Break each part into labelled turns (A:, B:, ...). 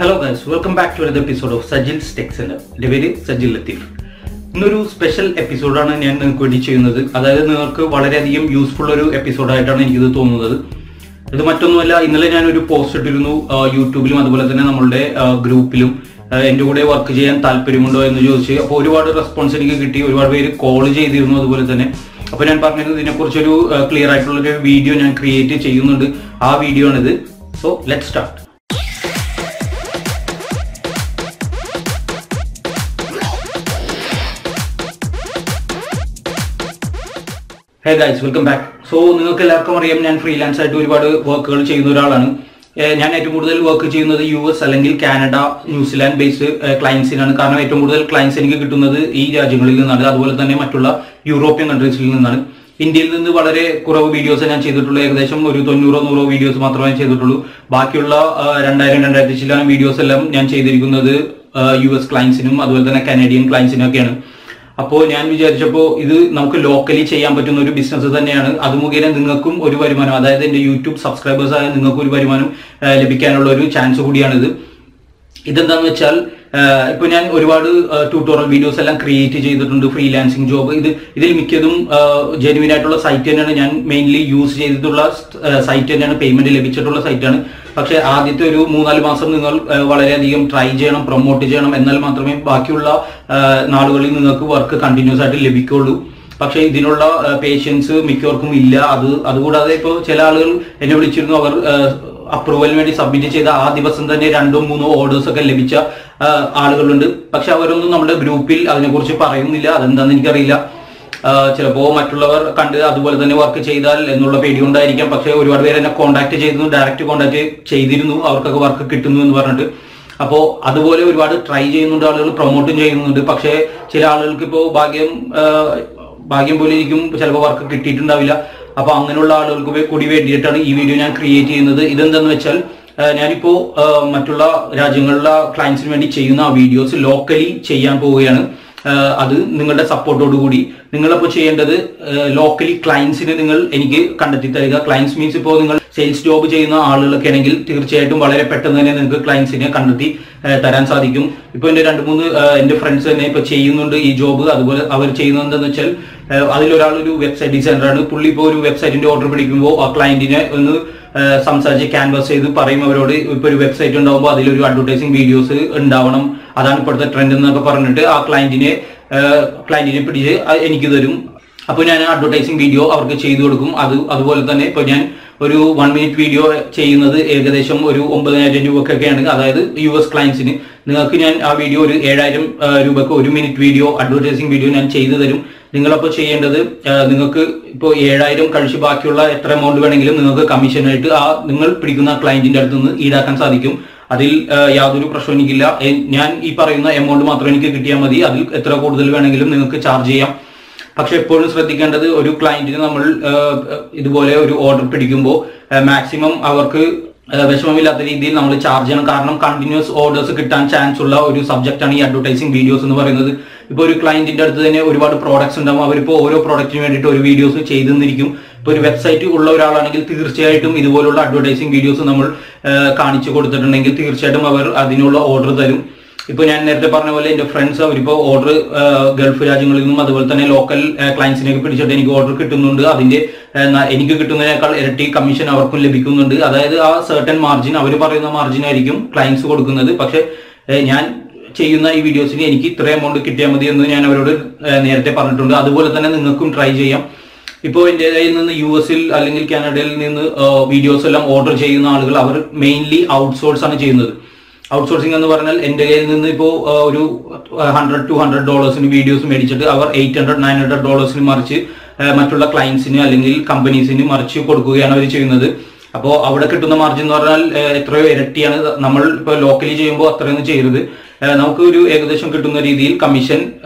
A: Hello guys, welcome back to another episode of Sajil's Tech Center. എൻ്റെ പേര് സജിൽ ലത്തീഫ്. ഇന്നൊരു special എപ്പിസോഡാണ് ഞാൻ നിങ്ങൾക്ക് വേണ്ടി ചെയ്യുന്നത്. അതായത് നിങ്ങൾക്ക് വളരെയധികം യൂസ്ഫുൾ ഒരു എപ്പിസോഡായിട്ടാണ് എനിക്കിത് തോന്നുന്നത്. ഇത് മറ്റൊന്നുമല്ല, ഇന്നലെ ഞാനൊരു പോസ്റ്റ് ഇട്ടിരുന്നു യൂട്യൂബിലും അതുപോലെ തന്നെ നമ്മളുടെ ഗ്രൂപ്പിലും എൻ്റെ കൂടെ വർക്ക് ചെയ്യാൻ താല്പര്യമുണ്ടോ എന്ന് ചോദിച്ച്. അപ്പോൾ ഒരുപാട് റെസ്പോൺസ് എനിക്ക് കിട്ടി, ഒരുപാട് പേര് കോൾ ചെയ്തിരുന്നു അതുപോലെ തന്നെ. അപ്പോൾ ഞാൻ പറഞ്ഞത് ഇതിനെക്കുറിച്ചൊരു ക്ലിയർ ആയിട്ടുള്ളൊരു വീഡിയോ ഞാൻ ക്രിയേറ്റ് ചെയ്യുന്നുണ്ട്. ആ വീഡിയോ ആണിത്. So let's start. Hey guys, welcome back. So നിങ്ങൾക്ക് എല്ലാവർക്കും അറിയാം, ഞാൻ ഫ്രീലാൻസ് ആയിട്ട് ഒരുപാട് വർക്കുകൾ ചെയ്യുന്ന ഒരാളാണ്. ഞാൻ ഏറ്റവും കൂടുതൽ വർക്ക് ചെയ്യുന്നത് US അല്ലെങ്കിൽ കാനഡ, ന്യൂസിലാൻഡ് ബേസ്ഡ് ക്ലയൻസിനാണ്. കാരണം ഏറ്റവും കൂടുതൽ ക്ലയൻസ് എനിക്ക് കിട്ടുന്നത് ഈ രാജ്യങ്ങളിൽ നിന്നാണ്, അതുപോലെ തന്നെ മറ്റുള്ള യൂറോപ്യൻ കൺട്രീസിൽ നിന്നാണ്. ഇന്ത്യയിൽ നിന്ന് വളരെ കുറവ് വീഡിയോസ് ഞാൻ ചെയ്തിട്ടുള്ളൂ. ഏകദേശം ഒരു 90-100 വീഡിയോസ് മാത്രമേ ചെയ്തിട്ടുള്ളൂ. ബാക്കിയുള്ള 2000-2000 ചില്ലാനം വീഡിയോസ് എല്ലാം ഞാൻ ചെയ്തിരിക്കുന്നത് US ക്ലയൻസിനും അതുപോലെ തന്നെ കനേഡിയൻ ക്ലയൻസിനും ഒക്കെയാണ്. അപ്പോൾ ഞാൻ വിചാരിച്ചപ്പോൾ ഇത് നമുക്ക് ലോക്കലി ചെയ്യാൻ പറ്റുന്ന ഒരു ബിസിനസ് തന്നെയാണ്. അത് മുഖേന നിങ്ങൾക്കും ഒരു വരുമാനം, അതായത് എൻ്റെ യൂട്യൂബ് സബ്സ്ക്രൈബേഴ്സ് ആയ നിങ്ങൾക്കും ഒരു വരുമാനം ലഭിക്കാനുള്ള ഒരു ചാൻസ് കൂടിയാണിത്. ഇതെന്താണെന്ന് വെച്ചാൽ, ഇപ്പോൾ ഞാൻ ഒരുപാട് ട്യൂട്ടോറിയൽ വീഡിയോസ് എല്ലാം ക്രിയേറ്റ് ചെയ്തിട്ടുണ്ട്. ഫ്രീലാൻസിങ് ജോബ്, ഇതിൽ മിക്കതും ജെന്യുവിൻ ആയിട്ടുള്ള സൈറ്റ് തന്നെയാണ്. ഞാൻ മെയിൻലി യൂസ് ചെയ്തിട്ടുള്ള സൈറ്റ് തന്നെയാണ്, പേയ്മെന്റ് ലഭിച്ചിട്ടുള്ള സൈറ്റാണ്. പക്ഷെ ആദ്യത്തെ ഒരു 3-4 മാസം നിങ്ങൾ വളരെയധികം ട്രൈ ചെയ്യണം, പ്രൊമോട്ട് ചെയ്യണം. എന്നാൽ മാത്രമേ ബാക്കിയുള്ള നാളുകളിൽ നിങ്ങൾക്ക് വർക്ക് കണ്ടിന്യൂസ് ആയിട്ട് ലഭിക്കുള്ളൂ. പക്ഷെ ഇതിനുള്ള പേഷ്യൻസ് മിക്കവർക്കും ഇല്ല. അതുകൂടാതെ ഇപ്പോൾ ചില ആളുകൾ എന്നെ വിളിച്ചിരുന്നു, അവർ അപ്രൂവലിന് വേണ്ടി സബ്മിറ്റ് ചെയ്ത ആ ദിവസം തന്നെ 2-3 ഓർഡേഴ്സ് ഒക്കെ ലഭിച്ച ആളുകളുണ്ട്. പക്ഷെ അവരൊന്നും നമ്മുടെ ഗ്രൂപ്പിൽ അതിനെക്കുറിച്ച് പറയുന്നില്ല. അതെന്താണെന്ന് എനിക്കറിയില്ല. ചിലപ്പോൾ മറ്റുള്ളവർ കണ്ട് അതുപോലെ തന്നെ വർക്ക് ചെയ്താൽ എന്നുള്ള പേടി കൊണ്ടായിരിക്കാം. പക്ഷെ ഒരുപാട് പേര് എന്നെ കോൺടാക്ട് ചെയ്തിരുന്നു, ഡയറക്റ്റ് കോൺടാക്ട് ചെയ്തിരുന്നു, അവർക്കൊക്കെ വർക്ക് കിട്ടുന്നു എന്ന് പറഞ്ഞിട്ട്. അപ്പോൾ അതുപോലെ ഒരുപാട് ട്രൈ ചെയ്യുന്നുണ്ട് ആളുകൾ, പ്രൊമോട്ടും ചെയ്യുന്നുണ്ട്. പക്ഷേ ചില ആളുകൾക്ക് ഇപ്പോൾ ഭാഗ്യം പോലെ ഇരിക്കും, ചിലപ്പോൾ വർക്ക് കിട്ടിയിട്ടുണ്ടാവില്ല. അപ്പോൾ അങ്ങനെയുള്ള ആളുകൾക്ക് കൂടി വേണ്ടിയിട്ടാണ് ഈ വീഡിയോ ഞാൻ ക്രിയേറ്റ് ചെയ്യുന്നത്. ഇതെന്താന്ന് വെച്ചാൽ, ഞാനിപ്പോൾ മറ്റുള്ള രാജ്യങ്ങളിലെ ക്ലയൻസിന് വേണ്ടി ചെയ്യുന്ന ആ വീഡിയോസ് ലോക്കലി ചെയ്യാൻ പോവുകയാണ്. അത് നിങ്ങളുടെ സപ്പോർട്ടോടുകൂടി. നിങ്ങളപ്പോൾ ചെയ്യേണ്ടത്, ലോക്കലി ക്ലയൻസിന് നിങ്ങൾ എനിക്ക് കണ്ടെത്തി തരിക. ക്ലയൻസ് മീൻസ് ഇപ്പോൾ നിങ്ങൾ സെയിൽസ് ജോബ് ചെയ്യുന്ന ആളുകളൊക്കെ ആണെങ്കിൽ തീർച്ചയായിട്ടും വളരെ പെട്ടെന്ന് തന്നെ നിങ്ങൾക്ക് ക്ലയൻസിനെ കണ്ടെത്തി തരാൻ സാധിക്കും. ഇപ്പോൾ എൻ്റെ 2-3 എൻ്റെ ഫ്രണ്ട്സ് തന്നെ ഇപ്പോൾ ചെയ്യുന്നുണ്ട് ഈ ജോബ്. അതുപോലെ അവർ ചെയ്യുന്നത് എന്താണെന്ന് വെച്ചാൽ, അതിലൊരാളൊരു വെബ്സൈറ്റ് ഡിസൈനറാണ്. പുള്ളി ഇപ്പോൾ ഒരു വെബ്സൈറ്റിന്റെ ഓർഡർ പിടിക്കുമ്പോൾ ആ ക്ലയന്റിനെ ഒന്ന് സംസാരിച്ച് ക്യാൻവാസ് ചെയ്ത് പറയും അവരോട്, ഇപ്പോൾ ഒരു വെബ്സൈറ്റ് ഉണ്ടാകുമ്പോൾ അതിലൊരു അഡ്വർടൈസിങ് വീഡിയോസ് ഉണ്ടാവണം, അതാണ് ഇപ്പോഴത്തെ ട്രെൻഡ് എന്നൊക്കെ പറഞ്ഞിട്ട് ആ ക്ലയന്റിനെ പിടിച്ച് എനിക്ക് തരും. അപ്പോൾ ഞാൻ അഡ്വർടൈസിങ് വീഡിയോ അവർക്ക് ചെയ്തു കൊടുക്കും. അതുപോലെ തന്നെ ഇപ്പോൾ ഞാൻ ഒരു 1 മിനിറ്റ് വീഡിയോ ചെയ്യുന്നത് ഏകദേശം ഒരു 9,000 രൂപക്കൊക്കെയാണ്. അതായത് US ക്ലയൻസിന്. നിങ്ങൾക്ക് ഞാൻ ആ വീഡിയോ ഒരു 7,000 രൂപക്ക് 1 മിനിറ്റ് വീഡിയോ, അഡ്വർടൈസിങ് വീഡിയോ ഞാൻ ചെയ്തു തരും. നിങ്ങളപ്പോൾ ചെയ്യേണ്ടത്, നിങ്ങൾക്ക് ഇപ്പോൾ 7,000 കഴിച്ച് ബാക്കിയുള്ള എത്ര എമൗണ്ട് വേണമെങ്കിലും നിങ്ങൾക്ക് കമ്മീഷനായിട്ട് നിങ്ങൾ പിടിക്കുന്ന ക്ലയന്റിന്റെ അടുത്ത് നിന്ന് ഈടാക്കാൻ സാധിക്കും. അതിൽ യാതൊരു പ്രശ്നവും എനിക്കില്ല. ഞാൻ ഈ പറയുന്ന എമൗണ്ട് മാത്രം എനിക്ക് കിട്ടിയാൽ മതി. അതിൽ എത്ര കൂടുതൽ വേണമെങ്കിലും നിങ്ങൾക്ക് ചാർജ് ചെയ്യാം. പക്ഷെ എപ്പോഴും ശ്രദ്ധിക്കേണ്ടത്, ഒരു ക്ലയന്റിന് നമ്മൾ ഇതുപോലെ ഒരു ഓർഡർ പിടിക്കുമ്പോൾ മാക്സിമം അവർക്ക് വിഷമമില്ലാത്ത രീതിയിൽ നമ്മൾ ചാർജ് ചെയ്യണം. കാരണം കണ്ടിന്യൂസ് ഓർഡേഴ്സ് കിട്ടാൻ ചാൻസ് ഉള്ള ഒരു സബ്ജക്റ്റാണ് ഈ അഡ്വർടൈസിങ് വീഡിയോസ് എന്ന് പറയുന്നത്. ഇപ്പോൾ ഒരു ക്ലയന്റിന്റെ അടുത്ത് തന്നെ ഒരുപാട് പ്രോഡക്ട്സ് ഉണ്ടാവും. അവരിപ്പോൾ ഓരോ പ്രോഡക്റ്റിന് വേണ്ടിയിട്ട് ഒരു വീഡിയോസ് ചെയ്തെന്നിരിക്കും. ഇപ്പോൾ ഒരു വെബ്സൈറ്റ് ഉള്ള ഒരാളാണെങ്കിൽ തീർച്ചയായിട്ടും ഇതുപോലുള്ള അഡ്വർടൈസിങ് വീഡിയോസ് നമ്മൾ കാണിച്ചു കൊടുത്തിട്ടുണ്ടെങ്കിൽ തീർച്ചയായിട്ടും അവർ അതിനുള്ള ഓർഡർ തരും. ഇപ്പോൾ ഞാൻ നേരത്തെ പറഞ്ഞ പോലെ എൻ്റെ ഫ്രണ്ട്സ് അവരിപ്പോൾ ഓർഡർ ഗൾഫ് രാജ്യങ്ങളിൽ നിന്നും അതുപോലെ തന്നെ ലോക്കൽ ക്ലയൻസിനെയൊക്കെ പിടിച്ചിട്ട് എനിക്ക് ഓർഡർ കിട്ടുന്നുണ്ട്. അതിന്റെ എനിക്ക് കിട്ടുന്നതിനേക്കാൾ ഇരട്ടി കമ്മീഷൻ അവർക്കും ലഭിക്കുന്നുണ്ട്. അതായത് ആ സർട്ടൻ മാർജിൻ, അവർ പറയുന്ന മാർജിൻ ആയിരിക്കും ക്ലയൻസ് കൊടുക്കുന്നത്. പക്ഷെ ഞാൻ ചെയ്യുന്ന ഈ വീഡിയോസിന് എനിക്ക് ഇത്ര എമൗണ്ട് കിട്ടിയാൽ മതി എന്ന് ഞാൻ അവരോട് നേരത്തെ പറഞ്ഞിട്ടുണ്ട്. അതുപോലെ തന്നെ നിങ്ങൾക്കും ട്രൈ ചെയ്യാം. ഇപ്പോൾ എൻ്റെ കയ്യിൽ നിന്ന് US-ൽ അല്ലെങ്കിൽ കാനഡയിൽ നിന്ന് വീഡിയോസ് എല്ലാം ഓർഡർ ചെയ്യുന്ന ആളുകൾ അവർ മെയിൻലി ഔട്ട്സോഴ്സ് ആണ് ചെയ്യുന്നത്. ഔട്ട്സോഴ്സിംഗ് എന്ന് പറഞ്ഞാൽ എൻ്റെ കയ്യിൽ നിന്ന് ഇപ്പോൾ ഒരു $100-200 വീഡിയോസ് മേടിച്ചിട്ട് അവർ $800-900 മറിച്ച് മറ്റുള്ള ക്ലയൻസിന് അല്ലെങ്കിൽ കമ്പനീസിന് മറിച്ച് കൊടുക്കുകയാണ് അവർ ചെയ്യുന്നത്. അപ്പോൾ അവിടെ കിട്ടുന്ന മാർജിൻ എന്ന് പറഞ്ഞാൽ എത്രയോ ഇരട്ടിയാണ്. നമ്മൾ ഇപ്പോൾ ലോക്കലി ചെയ്യുമ്പോൾ അത്രയൊന്നും ചെയ്യരുത്. നമുക്ക് ഒരു ഏകദേശം കിട്ടുന്ന രീതിയിൽ കമ്മീഷൻ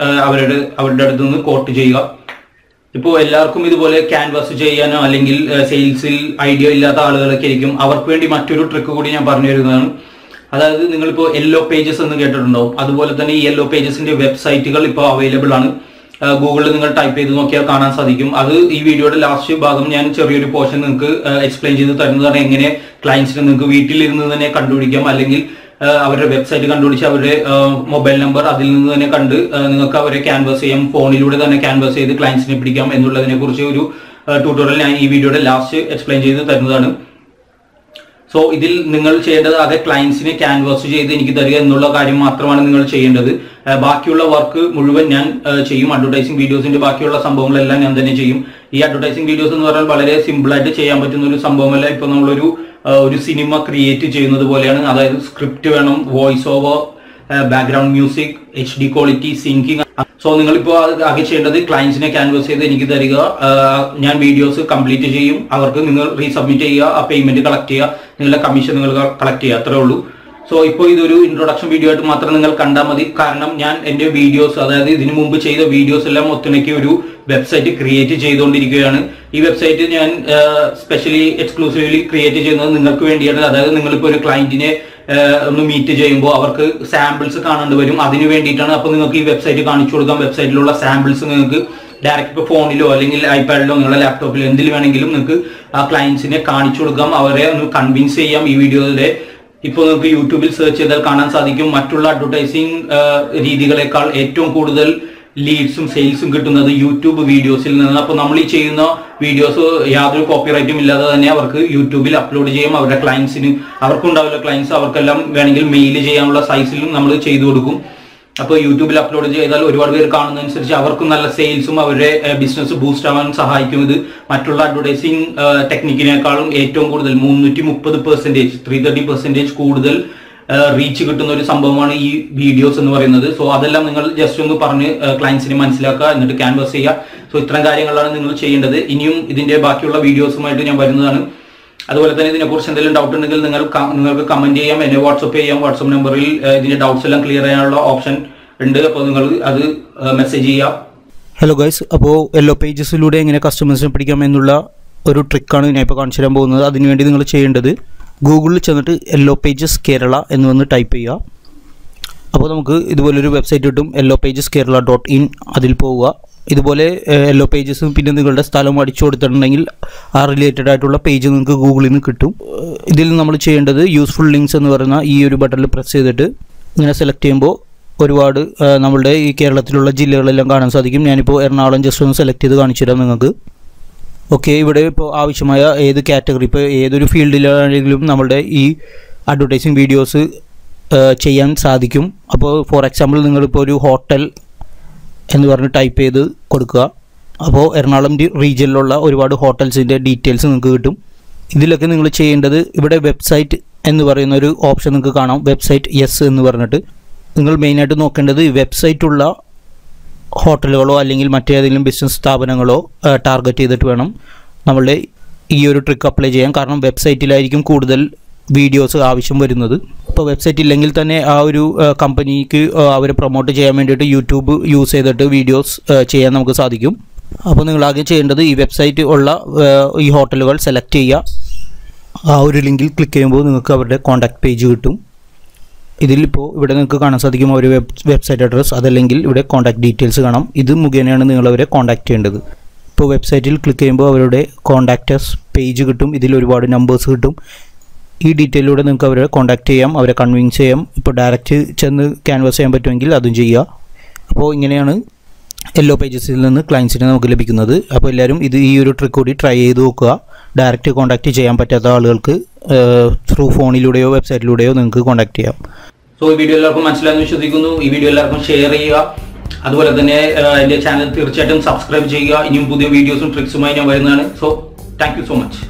A: അവരുടെ അടുത്ത് നിന്ന് കോട്ട് ചെയ്യുക. ഇപ്പോൾ എല്ലാവർക്കും ഇതുപോലെ ക്യാൻവാസ് ചെയ്യാനോ അല്ലെങ്കിൽ സെയിൽസിൽ ഐഡിയ ഇല്ലാത്ത ആളുകളൊക്കെ ആയിരിക്കും. അവർക്ക് വേണ്ടി മറ്റൊരു ട്രിക്ക് കൂടി ഞാൻ പറഞ്ഞു തരുന്നതാണ്. അതായത് നിങ്ങളിപ്പോൾ യെല്ലോ പേജസ് എന്ന് കേട്ടിട്ടുണ്ടാവും. അതുപോലെ തന്നെ ഈ യെല്ലോ പേജസിന്റെ വെബ്സൈറ്റുകൾ ഇപ്പോൾ അവൈലബിൾ ആണ്. ഗൂഗിളിൽ നിങ്ങൾ ടൈപ്പ് ചെയ്ത് നോക്കിയാൽ കാണാൻ സാധിക്കും. അത് ഈ വീഡിയോയുടെ ലാസ്റ്റ് ഭാഗം ഞാൻ ചെറിയൊരു പോർഷൻ നിങ്ങൾക്ക് എക്സ്പ്ലെയിൻ ചെയ്ത് തരുന്നതാണ്. എങ്ങനെ ക്ലയൻസിന് നിങ്ങൾക്ക് വീട്ടിലിരുന്ന് തന്നെ കണ്ടുപിടിക്കാം, അല്ലെങ്കിൽ അവരുടെ വെബ്സൈറ്റ് കണ്ടുപിടിച്ച് അവരുടെ മൊബൈൽ നമ്പർ അതിൽ നിന്ന് തന്നെ കണ്ട് നിങ്ങൾക്ക് അവരെ ക്യാൻവാസ് ചെയ്യാം, ഫോണിലൂടെ തന്നെ ക്യാൻവാസ് ചെയ്ത് ക്ലയൻസിനെ പിടിക്കാം എന്നുള്ളതിനെ കുറിച്ച് ഒരു ട്യൂട്ടോറിയൽ ഞാൻ ഈ വീഡിയോയുടെ ലാസ്റ്റ് എക്സ്പ്ലെയിൻ ചെയ്ത് തരുന്നതാണ്. സോ ഇതിൽ നിങ്ങൾ ചെയ്യേണ്ടത് ആകെ ക്ലയൻസിനെ ക്യാൻവാസ് ചെയ്ത് എനിക്ക് തരിക എന്നുള്ള കാര്യം മാത്രമാണ് നിങ്ങൾ ചെയ്യേണ്ടത്. ബാക്കിയുള്ള വർക്ക് മുഴുവൻ ഞാൻ ചെയ്യും. അഡ്വർടൈസിംഗ് വീഡിയോസിന്റെ ബാക്കിയുള്ള സംഭവങ്ങളെല്ലാം ഞാൻ തന്നെ ചെയ്യും. ഈ അഡ്വർടൈസിംഗ് വീഡിയോസ് എന്ന് പറഞ്ഞാൽ വളരെ സിമ്പിൾ ആയിട്ട് ചെയ്യാൻ പറ്റുന്ന ഒരു സംഭവമല്ല. ഇപ്പൊ നമ്മളൊരു സിനിമ ക്രിയേറ്റ് ചെയ്യുന്നത് പോലെയാണ്. അതായത് സ്ക്രിപ്റ്റ് വേണം, voice over, background music, HD quality, sinking. So നിങ്ങളിപ്പോൾ ആകെ ചെയ്യേണ്ടത് ക്ലയൻസിനെ ക്യാൻവാസ് ചെയ്ത് എനിക്ക് തരിക, ഞാൻ വീഡിയോസ് കംപ്ലീറ്റ് ചെയ്യും, അവർക്ക് നിങ്ങൾ റീസബ്മിറ്റ് ചെയ്യുക, ആ പേയ്മെന്റ് കളക്ട് ചെയ്യുക, നിങ്ങളുടെ കമ്മീഷൻ നിങ്ങൾ കളക്ട് ചെയ്യുക, അത്രേ ഉള്ളൂ. സോ ഇപ്പോൾ ഇതൊരു ഇൻട്രൊഡക്ഷൻ വീഡിയോ ആയിട്ട് മാത്രം നിങ്ങൾ കണ്ടാൽ മതി. കാരണം ഞാൻ എന്റെ വീഡിയോസ്, അതായത് ഇതിനു മുമ്പ് ചെയ്ത വീഡിയോസ് എല്ലാം ഒത്തിണക്കി ഒരു വെബ്സൈറ്റ് ക്രിയേറ്റ് ചെയ്തുകൊണ്ടിരിക്കുകയാണ്. ഈ വെബ്സൈറ്റ് ഞാൻ സ്പെഷ്യലി എക്സ്ക്ലൂസീവ്ലി ക്രിയേറ്റ് ചെയ്യുന്നത് നിങ്ങൾക്ക് വേണ്ടിയാണ്. അതായത് നിങ്ങളിപ്പോൾ ഒരു ക്ലയന്റിനെ ഒന്ന് മീറ്റ് ചെയ്യുമ്പോൾ അവർക്ക് സാമ്പിൾസ് കാണേണ്ടി വരും, അതിന് വേണ്ടിയിട്ടാണ്. അപ്പോൾ നിങ്ങൾക്ക് ഈ വെബ്സൈറ്റ് കാണിച്ചു കൊടുക്കാം. വെബ്സൈറ്റിലുള്ള സാമ്പിൾസ് നിങ്ങൾക്ക് ഡയറക്റ്റ് ഇപ്പോൾ ഫോണിലോ അല്ലെങ്കിൽ ഐപാഡിലോ നിങ്ങളുടെ ലാപ്ടോപ്പിലോ എന്തിൽ വേണമെങ്കിലും നിങ്ങൾക്ക് ആ ക്ലയൻസിനെ കാണിച്ചു കൊടുക്കാം, അവരെ ഒന്ന് കൺവിൻസ് ചെയ്യാം. ഈ വീഡിയോയിലെ ഇപ്പോൾ നിങ്ങൾക്ക് യൂട്യൂബിൽ സെർച്ച് ചെയ്താൽ കാണാൻ സാധിക്കും, മറ്റുള്ള അഡ്വർടൈസിങ് രീതികളെക്കാൾ ഏറ്റവും കൂടുതൽ ലീഡ്സും സെയിൽസും കിട്ടുന്നത് യൂട്യൂബ് വീഡിയോസിൽ നിന്ന്. അപ്പോൾ നമ്മൾ ഈ ചെയ്യുന്ന വീഡിയോസ് യാതൊരു കോപ്പിറൈറ്റും ഇല്ലാതെ തന്നെ അവർക്ക് യൂട്യൂബിൽ അപ്ലോഡ് ചെയ്യാം. അവരുടെ ക്ലയൻസിന്, അവർക്കുണ്ടാവില്ല ക്ലയൻസ്, അവർക്കെല്ലാം വേണമെങ്കിൽ മെയിൽ ചെയ്യാനുള്ള സൈസിലും നമ്മൾ ചെയ്തു കൊടുക്കും. അപ്പോൾ യൂട്യൂബിൽ അപ്ലോഡ് ചെയ്താൽ ഒരുപാട് പേര് കാണുന്നതനുസരിച്ച് അവർക്കും നല്ല സെയിൽസും അവരുടെ ബിസിനസ് ബൂസ്റ്റ് ആവാൻ സഹായിക്കും. ഇത് മറ്റുള്ള അഡ്വർടൈസിങ് ടെക്നിക്കിനേക്കാളും ഏറ്റവും കൂടുതൽ 330%, 330% കൂടുതൽ റീച്ച് കിട്ടുന്ന ഒരു സംഭവമാണ് ഈ വീഡിയോസ് എന്ന് പറയുന്നത്. സോ അതെല്ലാം നിങ്ങൾ ജസ്റ്റ് ഒന്ന് പറഞ്ഞ് ക്ലയൻസിനെ മനസ്സിലാക്കുക, എന്നിട്ട് ക്യാൻവാസ് ചെയ്യുക. സോ ഇത്തരം കാര്യങ്ങളാണ് നിങ്ങൾ ചെയ്യേണ്ടത്. ഇനിയും ഇതിന്റെ ബാക്കിയുള്ള വീഡിയോസുമായിട്ട് ഞാൻ വരുന്നതാണ്. അതുപോലെ തന്നെ ഇതിനെക്കുറിച്ച് എന്തെങ്കിലും ഡൗട്ട് ഉണ്ടെങ്കിൽ നിങ്ങൾക്ക് കമന്റ് ചെയ്യാം, എന്നെ വാട്സപ്പ് ചെയ്യാം. വാട്സപ്പ് നമ്പറിൽ ഇതിന്റെ ഡൗട്ട്സ് എല്ലാം ക്ലിയർ ചെയ്യാനുള്ള ഓപ്ഷൻ ഉണ്ട്. അപ്പോൾ നിങ്ങൾ അത് മെസ്സേജ് ചെയ്യാം.
B: ഹലോ ഗൈസ്, അപ്പോൾ യെല്ലോ പേജസിലൂടെ എങ്ങനെ കസ്റ്റമേഴ്സിനെ പിടിക്കാം എന്നുള്ള ഒരു ട്രിക്കാണ് ഞാൻ ഇപ്പോൾ കാണിച്ചു തരാൻ പോകുന്നത്. അതിനുവേണ്ടി നിങ്ങൾ ചെയ്യേണ്ടത് ഗൂഗിളിൽ ചെന്നിട്ട് യെല്ലോ പേജസ് കേരള എന്ന് വന്ന് ടൈപ്പ് ചെയ്യുക. അപ്പോൾ നമുക്ക് ഇതുപോലൊരു വെബ്സൈറ്റ് കിട്ടും, yellowpageskerala.in. അതിൽ പോവുക. ഇതുപോലെ യെല്ലോ പേജസും പിന്നെ നിങ്ങളുടെ സ്ഥലം അടിച്ചു കൊടുത്തിട്ടുണ്ടെങ്കിൽ ആ റിലേറ്റഡ് ആയിട്ടുള്ള പേജ് നിങ്ങൾക്ക് ഗൂഗിളിൽ നിന്ന് കിട്ടും. ഇതിൽ നമ്മൾ ചെയ്യേണ്ടത് യൂസ്ഫുൾ ലിങ്ക്സ് എന്ന് പറയുന്ന ഈ ഒരു ബട്ടണിൽ പ്രസ് ചെയ്തിട്ട് ഇങ്ങനെ സെലക്ട് ചെയ്യുമ്പോൾ ഒരുപാട് നമ്മളുടെ ഈ കേരളത്തിലുള്ള ജില്ലകളെല്ലാം കാണാൻ സാധിക്കും. ഞാനിപ്പോൾ എറണാകുളം ജസ്റ്റ് ഒന്ന് സെലക്ട് ചെയ്ത് കാണിച്ചു തരാം നിങ്ങൾക്ക്. ഓക്കെ, ഇവിടെ ഇപ്പോൾ ആവശ്യമായ ഏത് കാറ്റഗറി, ഇപ്പോൾ ഏതൊരു ഫീൽഡിലാണെങ്കിലും നമ്മളുടെ ഈ അഡ്വർടൈസിങ് വീഡിയോസ് ചെയ്യാൻ സാധിക്കും. അപ്പോൾ ഫോർ എക്സാമ്പിൾ നിങ്ങളിപ്പോൾ ഒരു ഹോട്ടൽ എന്ന് പറഞ്ഞ് ടൈപ്പ് ചെയ്ത് കൊടുക്കുക. അപ്പോൾ എറണാകുളം റീജിയനിലുള്ള ഒരുപാട് ഹോട്ടൽസിൻ്റെ ഡീറ്റെയിൽസ് നിങ്ങൾക്ക് കിട്ടും. ഇതിലൊക്കെ നിങ്ങൾ ചെയ്യേണ്ടത് ഇവിടെ വെബ്സൈറ്റ് എന്ന് പറയുന്ന ഒരു ഓപ്ഷൻ നിങ്ങൾക്ക് കാണാം, വെബ്സൈറ്റ് യെസ് എന്ന് പറഞ്ഞിട്ട്. നിങ്ങൾ മെയിനായിട്ട് നോക്കേണ്ടത് വെബ്സൈറ്റുള്ള ഹോട്ടലുകളോ അല്ലെങ്കിൽ മറ്റേതെങ്കിലും ബിസിനസ് സ്ഥാപനങ്ങളോ ടാർഗറ്റ് ചെയ്തിട്ട് വേണം നമ്മളുടെ ഈ ഒരു ട്രിക്ക് അപ്ലൈ ചെയ്യാൻ. കാരണം വെബ്സൈറ്റിലായിരിക്കും കൂടുതൽ വീഡിയോസ് ആവശ്യം വരുന്നത്. ഇപ്പോൾ വെബ്സൈറ്റ് ഇല്ലെങ്കിൽ തന്നെ ആ ഒരു കമ്പനിക്ക് അവരെ പ്രൊമോട്ട് ചെയ്യാൻ വേണ്ടിയിട്ട് യൂട്യൂബ് യൂസ് ചെയ്തിട്ട് വീഡിയോസ് ചെയ്യാൻ നമുക്ക് സാധിക്കും. അപ്പോൾ നിങ്ങൾ ആദ്യം ചെയ്യേണ്ടത് ഈ വെബ്സൈറ്റ് ഉള്ള ഈ ഹോട്ടലുകൾ സെലക്ട് ചെയ്യുക. ആ ഒരു ലിങ്കിൽ ക്ലിക്ക് ചെയ്യുമ്പോൾ നിങ്ങൾക്ക് അവരുടെ കോൺടാക്ട് പേജ് കിട്ടും. ഇതിലിപ്പോൾ ഇവിടെ നിങ്ങൾക്ക് കാണാൻ സാധിക്കും ഒരു വെബ്സൈറ്റ് അഡ്രസ്സ്, അതല്ലെങ്കിൽ ഇവിടെ കോൺടാക്ട് ഡീറ്റെയിൽസ് കാണാം. ഇത് മുഖേനയാണ് നിങ്ങളവരെ കോൺടാക്ട് ചെയ്യേണ്ടത്. ഇപ്പോൾ വെബ്സൈറ്റിൽ ക്ലിക്ക് ചെയ്യുമ്പോൾ അവരുടെ കോൺടാക്റ്റേഴ്സ് പേജ് കിട്ടും. ഇതിൽ ഒരുപാട് നമ്പേഴ്സ് കിട്ടും. ഈ ഡീറ്റെയിലൂടെ നിങ്ങൾക്ക് അവരെ കോൺടാക്ട് ചെയ്യാം, അവരെ കൺവിൻസ് ചെയ്യാം. ഇപ്പോൾ ഡയറക്റ്റ് ചെന്ന് ക്യാൻവാസ് ചെയ്യാൻ പറ്റുമെങ്കിൽ അതും ചെയ്യുക. അപ്പോൾ ഇങ്ങനെയാണ് യെല്ലോ പേജസിൽ നിന്ന് ക്ലയൻസിനെ നമുക്ക് ലഭിക്കുന്നത്. അപ്പോൾ എല്ലാവരും ഈ ഒരു ട്രിക്ക് കൂടി ട്രൈ ചെയ്ത് നോക്കുക. ഡയറക്റ്റ് കോൺടാക്ട് ചെയ്യാൻ പറ്റാത്ത ആളുകൾക്ക് ത്രൂ ഫോണിലൂടെയോ വെബ്സൈറ്റിലൂടെയോ നിങ്ങൾക്ക് കോൺടാക്ട് ചെയ്യാം.
A: സോ ഈ വീഡിയോ എല്ലാവർക്കും മനസ്സിലായെന്ന് വിശ്വസിക്കുന്നു. ഈ വീഡിയോ എല്ലാവർക്കും ഷെയർ ചെയ്യുക. അതുപോലെ തന്നെ എൻ്റെ ചാനൽ തീർച്ചയായിട്ടും സബ്സ്ക്രൈബ് ചെയ്യുക. ഇനിയും പുതിയ വീഡിയോസും ട്രിക്സുമായി ഞാൻ വരുന്നതാണ്. So thank you so much.